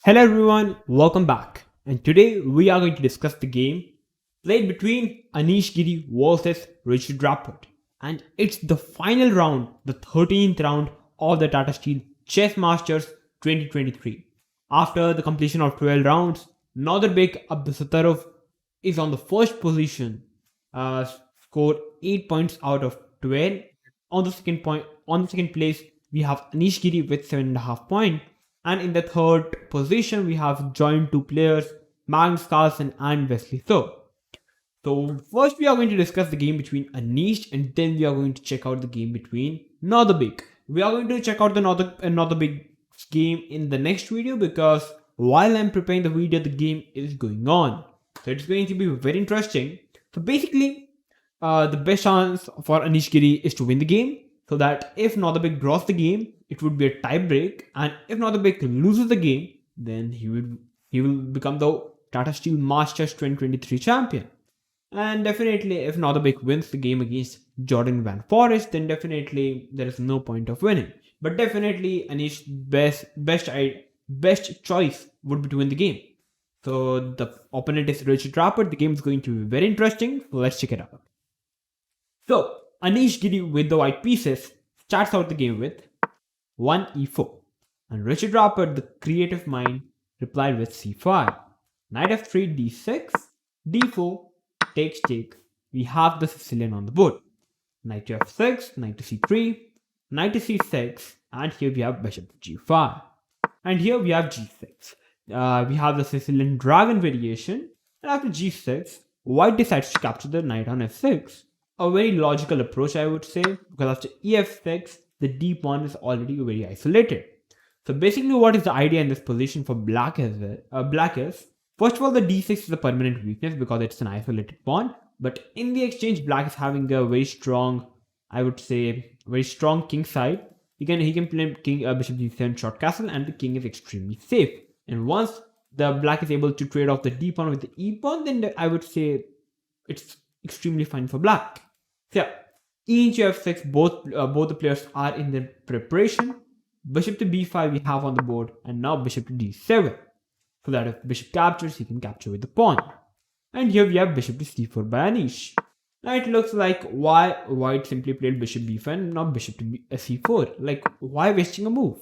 Hello everyone, welcome back. And today we are going to discuss the game played between Anish Giri versus Richter-Rauzer. And it's the final round, the 13th round of the Tata Steel Chess Masters 2023. After the completion of 12 rounds, Nodirbek Abdusattorov is on the first position, scored 8 points out of 12. On the second place, we have Anish Giri with 7.5 points. And in the third position, we have joined two players, Magnus Carlsen and Wesley. So first we are going to discuss the game between Anish, and then we are going to check out the game between Nodirbek. We are going to check out the Nodirbek game in the next video, because while I'm preparing the video, the game is going on. So it's going to be very interesting. So basically, the best chance for Anish Giri is to win the game, so that if Nodirbek draws the game, it would be a tie break, and if Nodirbek loses the game, then he will become the Tata Steel Masters 2023 champion. And definitely, if Nodirbek wins the game against Jordan Van Forest, then definitely there is no point of winning. But definitely, Anish's best choice would be to win the game. So the opponent is Richter-Rauzer. The game is going to be very interesting. So let's check it out. So Anish Giri with the white pieces starts out the game with 1 e4, and Richter-Rauzer, the creative mind, replied with c5. Knight f3, d6, d4, takes take. We have the Sicilian on the board. Knight to f6, knight to c3, knight to c6, and here we have bishop to g5. And here we have g6. We have the Sicilian dragon variation, and after g6, white decides to capture the knight on f6. A very logical approach, I would say, because after ef6, the d pawn is already very isolated. So basically, what is the idea in this position for black is, first of all, the d6 is a permanent weakness because it's an isolated pawn. But in the exchange, black is having a very strong, I would say, very strong king side. He can play bishop d7 short castle, and the king is extremely safe. And once the black is able to trade off the d pawn with the e pawn, then I would say it's extremely fine for black. So yeah, e into f6, both the players are in their preparation. Bishop to b5 we have on the board, and now bishop to d7. So that if bishop captures, he can capture with the pawn. And here we have bishop to c4 by Anish. Now it looks like why white simply played bishop b5 and not bishop to c4. Like, why wasting a move?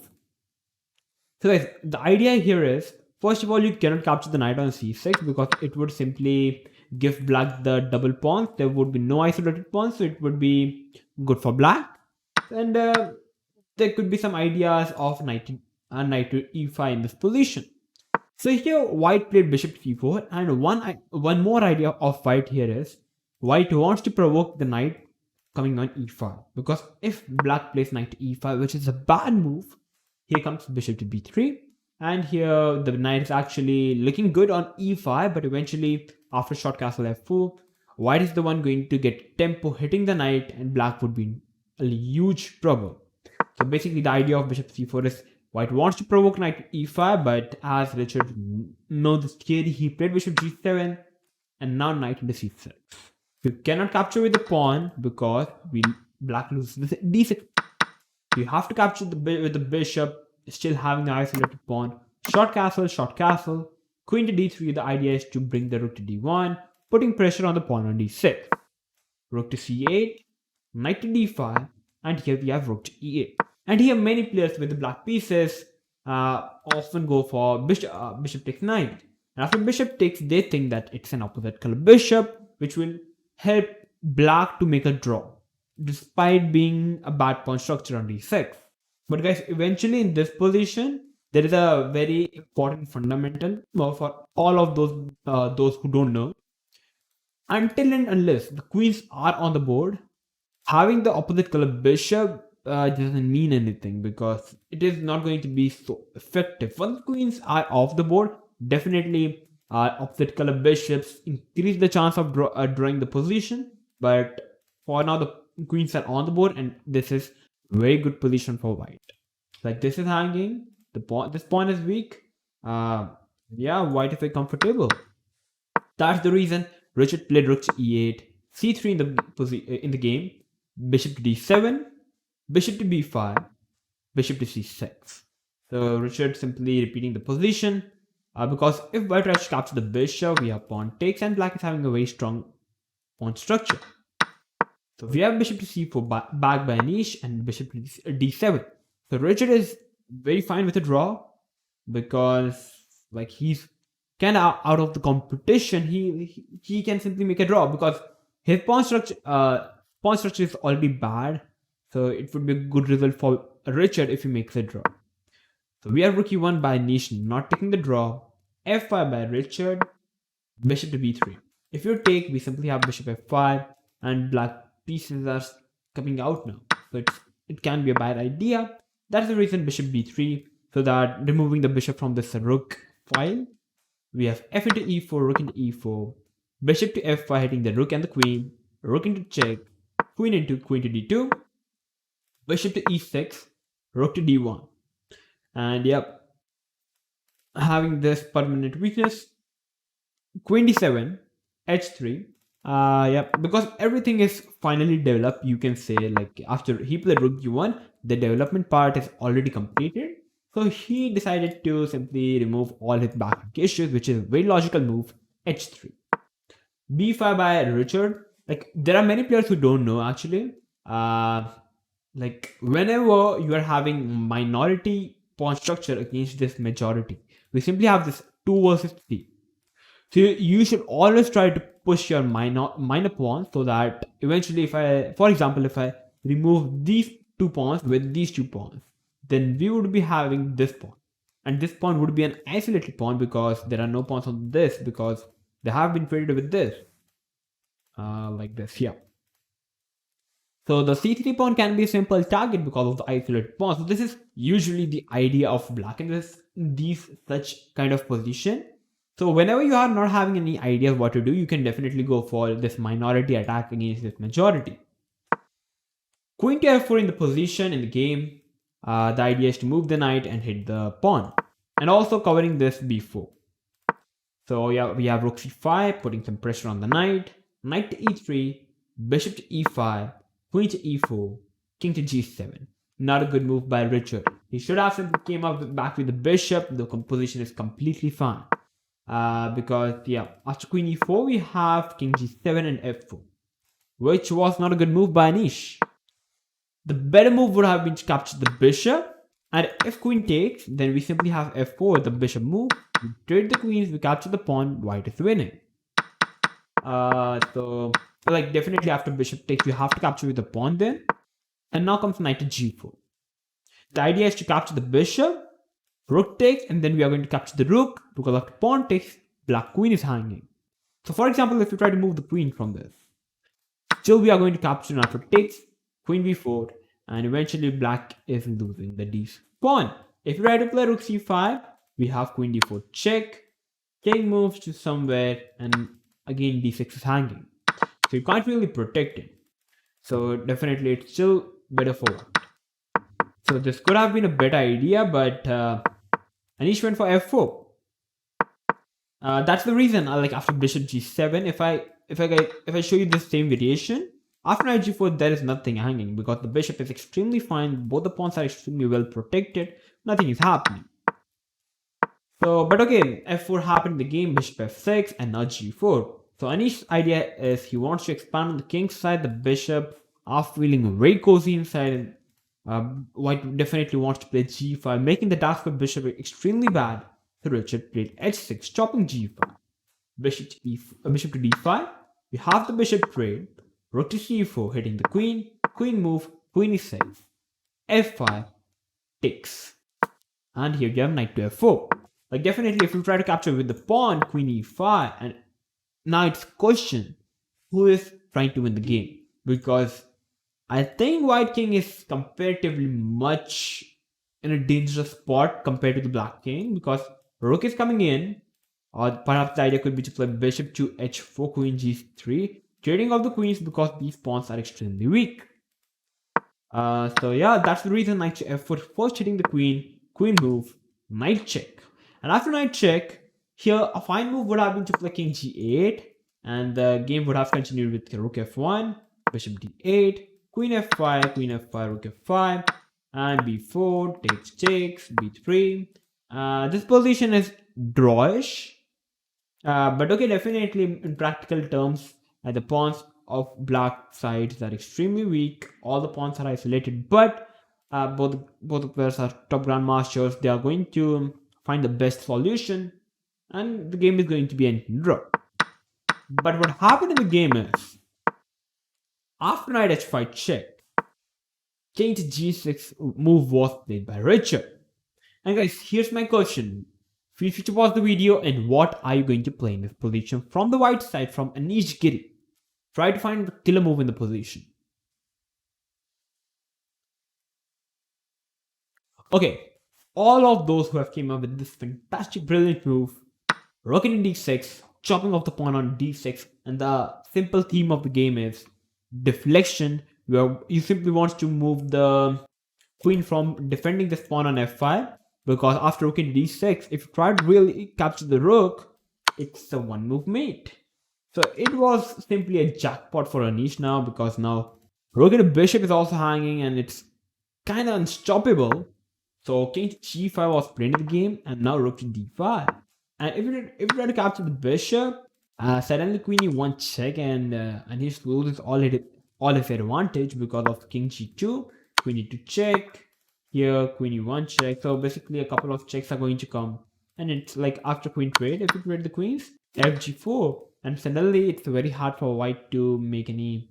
So guys, the idea here is, first of all, you cannot capture the knight on c6 because it would simply give black the double pawns. There would be no isolated pawns, so it would be good for black. And there could be some ideas of knight to e5 in this position. So here white played bishop to c4, and one more idea of white here is, white wants to provoke the knight coming on e5, because if black plays knight to e5, which is a bad move, here comes bishop to b3, and here the knight is actually looking good on e5, but eventually after short castle f4, white is the one going to get tempo hitting the knight, and black would be in a huge trouble. So basically the idea of bishop c4 is, white wants to provoke knight to e5, but as Richard knows this theory, he played bishop g7, and now knight into c6. You cannot capture with the pawn because black loses the d6. You have to capture with the bishop, still having the isolated pawn. Short castle, queen to d3. The idea is to bring the rook to d1, putting pressure on the pawn on d6. Rook to c8, knight to d5, and here we have rook to e8. And here many players with the black pieces often go for bishop takes knight. And after bishop takes, they think that it's an opposite color bishop, which will help black to make a draw, despite being a bad pawn structure on d6. But guys, eventually in this position, there is a very important fundamental for all of those who don't know. Until and unless the queens are on the board, having the opposite color bishop doesn't mean anything, because it is not going to be so effective. Once the queens are off the board, definitely opposite color bishops increase the chance of drawing the position. But for now, the queens are on the board, and this is very good position for white. Like, this is hanging. This pawn is weak. Yeah, white is very comfortable. That's the reason Richard played rook to e8, c3 in the game, bishop to d7, bishop to b5, bishop to c6. So Richard simply repeating the position, Because if white tries to capture the bishop, we have pawn takes, and black is having a very strong pawn structure. So we have bishop to c4 back by Anish, and bishop to d7. So Richard is very fine with a draw because like he's kind of out of the competition. He can simply make a draw because his pawn structure is already bad. So it would be a good result for Richard if he makes a draw. So we have rook e1 by Anish not taking the draw, f5 by Richard, bishop to b3. If you take, we simply have bishop f5, and black pieces are coming out now. So it can be a bad idea. That's the reason bishop b3, so that removing the bishop from this rook file. We have f into e4, rook into e4, bishop to f5 hitting the rook and the queen, rook into check, queen to d2, bishop to e6, rook to d1. And yep, having this permanent weakness, queen d7, h3. Yep, because everything is finally developed, you can say, like after he played rook g1, the development part is already completed. So he decided to simply remove all his backup issues, which is a very logical move, h3. b5 by Richard. Like there are many players who don't know actually. Like whenever you are having minority pawn structure against this majority, we simply have this 2 versus 3. So you should always try to push your minor pawns so that eventually, for example, if I remove these 2 pawns with these 2 pawns, then we would be having this pawn, and this pawn would be an isolated pawn because there are no pawns on this because they have been traded with this, like this here. So the c3 pawn can be a simple target because of the isolated pawn. So this is usually the idea of black in these such kind of position. So whenever you are not having any ideas what to do, you can definitely go for this minority attack against this majority. Queen to f4 in the position in the game. The idea is to move the knight and hit the pawn, and also covering this b4. So yeah, we have rook c5, putting some pressure on the knight, knight to e3, bishop to e5, queen to e4, king to g7. Not a good move by Richard. He should have simply came up back with the bishop. The composition is completely fine. Because yeah, after queen e4, we have king g7 and f4, which was not a good move by Anish. The better move would have been to capture the bishop, and if queen takes, then we simply have f4, the bishop move. We trade the queens, we capture the pawn, white is winning. So like definitely after bishop takes, you have to capture with the pawn then. And now comes knight to g4. The idea is to capture the bishop, rook takes, and then we are going to capture the rook because after pawn takes, black queen is hanging. So for example, if you try to move the queen from this, still we are going to capture after takes, queen b4, and eventually black is losing the d pawn. If you try to play rook c5, we have queen d4 check, king moves to somewhere, and again d6 is hanging. So you can't really protect it. So definitely it's still better forward. So this could have been a better idea, but Anish went for f4. That's the reason. Like after bishop g7, if I show you the same variation, after knight g4 there is nothing hanging because the bishop is extremely fine. Both the pawns are extremely well protected. Nothing is happening. So, but okay, f4 happened in the game, bishop f6, and now g4. So Anish's idea is he wants to expand on the king's side. The bishop are feeling very cozy inside, and white definitely wants to play g5, making the task of bishop extremely bad. So Richard played h6, chopping g5, bishop to d5. We have the bishop trade, rook to c4, hitting the queen, queen move, queen is safe, f5, takes, and here you have knight to f4. Like definitely, if you try to capture with the pawn, queen e5, and now it's question who is trying to win the game, because I think white king is comparatively much in a dangerous spot compared to the black king, because rook is coming in, or perhaps the idea could be to play bishop to h4, queen g3, trading off the queens because these pawns are extremely weak. So yeah, that's the reason knight to f4, first hitting the queen, queen move, knight check. And after knight check, here a fine move would have been to play king g8, and the game would have continued with rook f1, bishop d8, queen f5, rook f5, and b4, takes, b3, This position is drawish. But okay, definitely in practical terms, the pawns of black sides are extremely weak. All the pawns are isolated, but both the players are top grandmasters. They are going to find the best solution, and the game is going to be a draw. But what happened in the game is, after knight h5 check, king to g6 move was played by Richard. And guys, here's my question. Feel free to pause the video, and what are you going to play in this position from the white side from Anish Giri? Try to find the killer move in the position. Okay, all of those who have came up with this fantastic brilliant move, rook in d6, chopping off the pawn on d6, and the simple theme of the game is deflection, where you simply want to move the queen from defending this pawn on f5, because after rook in d6, if you try to really capture the rook, it's a one move mate. So it was simply a jackpot for Anish now, because now rook and bishop is also hanging and it's kind of unstoppable. So king to g5 was played in the game, and now rook to d5. And if you try to capture the bishop, suddenly queen e1 check, and Anish loses all his advantage because of king g2, queen e2 check, here queen e1 check. So basically a couple of checks are going to come, and it's like after queen trade, if you trade the queens, fg4, and suddenly it's very hard for white to make any.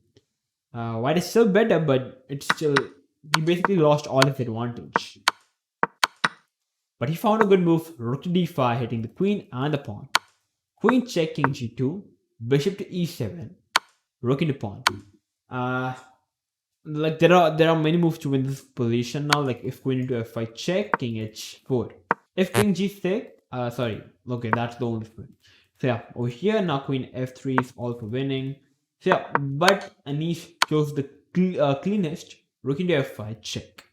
White is still better, but it's still, he basically lost all his advantage. But he found a good move, rook to d5, hitting the queen and the pawn. Queen check, king g2, bishop to e7, rook into pawn. Like there are many moves to win this position now. Like if queen into f5 check, king h4. If king g6, okay, that's the only point. So yeah, over here now queen f3 is also winning. So yeah, but Anish chose the cleanest, rook into f5 check.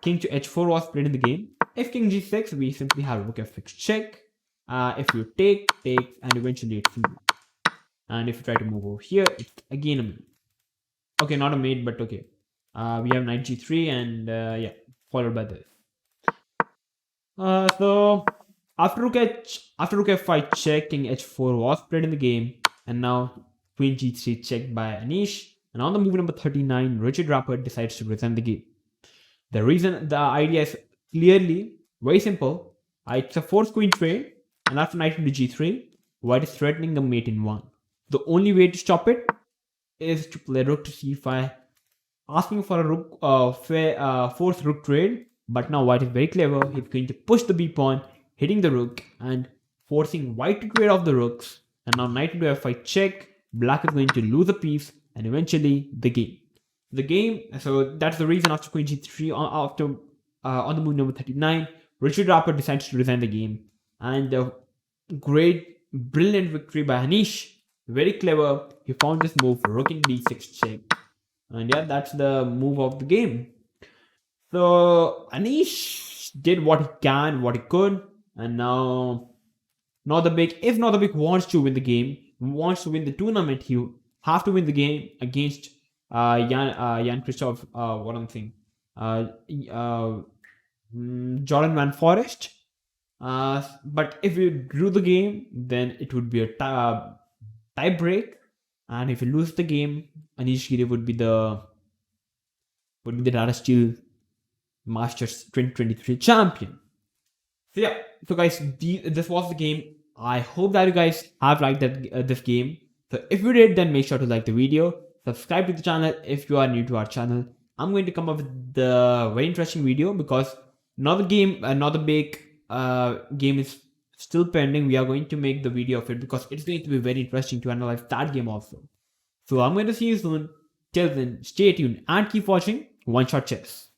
King to h4 was played in the game. If king g6, we simply have rook f6 check. If you take, and eventually it's a mate. And if you try to move over here, it's again a mate. Okay, not a mate, but okay. We have knight g3, and yeah, followed by this. So after rook f5 check, king h4 was played in the game, and now queen g3 checked by Anish. And on the move number 39, Rapport decides to present the game. The idea is clearly very simple. It's a forced queen trade, and after knight into g3, white is threatening the mate in 1. The only way to stop it is to play rook to c5, asking for a rook forced rook trade. But now white is very clever. He's going to push the b pawn, hitting the rook and forcing white to trade off the rooks. And now knight into f5 check. Black is going to lose a piece, and eventually the game. So that's the reason after queen g3, on the move number 39, Rapport decides to resign the game. And a great, brilliant victory by Anish. Very clever. He found this move, rook in d6 check. And yeah, that's the move of the game. So Anish did what he can, what he could. And now if Nodirbek wants to win the game, wants to win the tournament, he have to win the game against Jan Christoph, Jordan Van Forest. But if you drew the game, then it would be a tie break, and if you lose the game, Anish Giri would be the Tata Steel Masters 2023 champion. So yeah, so guys, this was the game. I hope that you guys have liked this game. So if you did, then make sure to like the video, subscribe to the channel if you are new to our channel. I'm going to come up with the very interesting video, because another big game is still pending. We are going to make the video of it, because it's going to be very interesting to analyze that game also. So I'm going to see you soon. Till then, stay tuned and keep watching One Shot Chess.